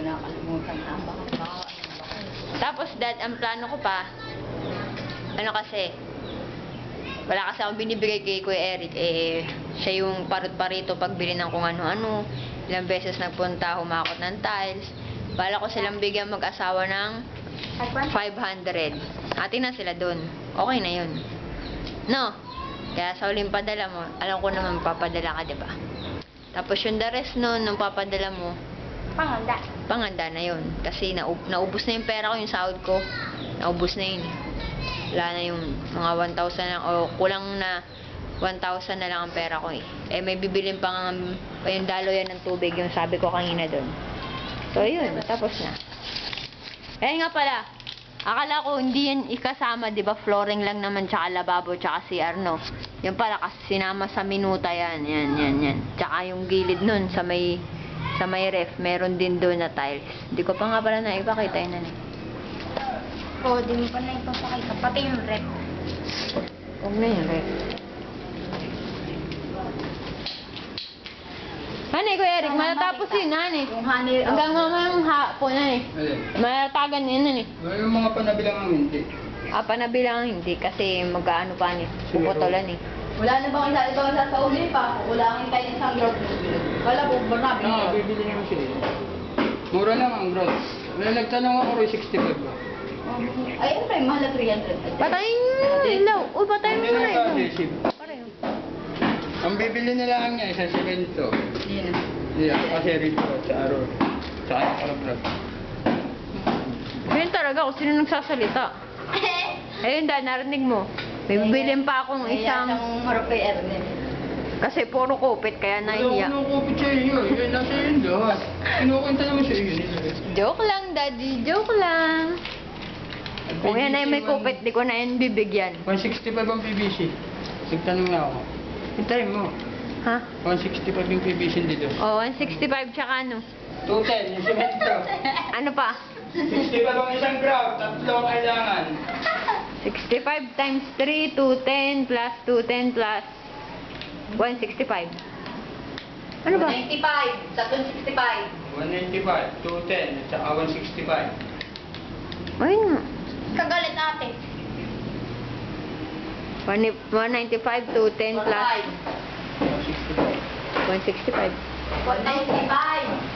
ko nakalimutan na. Baka. Tapos, Dad, ang plano ko pa, ano kasi, wala kasi akong binibigay kay Kuya Eric, siya yung parot-parito pagbili ng kung ano-ano. Ilang beses nagpunta, humakot ng tiles. Bala ko silang bigyan mag-asawa ng 500. Atin na sila dun. Okay na yun. No? Kaya sa uling padala mo, alam ko naman papadala ka, diba? Tapos yung the rest nun, nung papadala mo, panganda na yun. Kasi naubos na yung pera ko, yung sahod ko. Naubos na yun. Wala na yung mga 1,000 lang, o kulang na 1,000 na lang ang pera ko eh. May bibilin pa yung daloyan ng tubig, yung sabi ko kanina dun. So yun, tapos na. Nga pala, akala ko hindi yan ikasama, di ba? Flooring lang naman, tsaka lababo, tsaka CR, no? Yan pala, kasi sinama sa minuta yan. Yan. Tsaka yung gilid nun, sa may ref, meron din doon na tiles. Di ko pa nga pala naipakita yun na eh. Oo, di mo pa na ipapakita. Pati yung rep. Huwag na yung ref. Hanay, Kuya Eric, matatapos yun, hanay. Yung honey, Hanggang mamayang hapon na eh. Malatagan yun eh. Yung mga panabilang ang hindi. Panabilang hindi kasi mag-ano pa ni. Puputulan eh. wala na bang ibang isa sa uli pa? Kulangin tayo isang ground. Wala po, marami. Bibili naman siya eh. Mura lang ang ground. Nagtanong ako rin 65 ba? Ay, ano tayo, mahal na 300. Patayin mo ilaw. O, patayin mo na ito. adhesive. Pareho. Ang bibili nila ang niya, isang semento. Yun. Yeah, kasi rito, sa araw. Sa araw. Ganyan talaga kung sino nagsasalita. Ayun, dahil narinig mo. May bibilin pa akong isang... Isang harap kay Ernest. Kasi puro kupit, kaya Wala nahiya. ko nung kupit sa iyo. Yun, nasa iyo lahat. Kinukwenta naman sa iyo. Joke lang, Daddy. Joke lang. Kung yan ay may kupit, di ko na yan bibigyan. 165 ang PVC. Nagtanong na ako. Hintayin mo. Ha? 165 yung PVC dito. O, 165 tsaka ano? 210 yung semento. Ano pa? 65 ang isang ground. Tatlo ang kailangan. 65 times 3, 210 plus 210 plus 165. Ano ba? 95. Sa 265. 195, 210, at saka 165. Ayun nga. Kagalit ate. 195, 210 plus 165. 165. 195.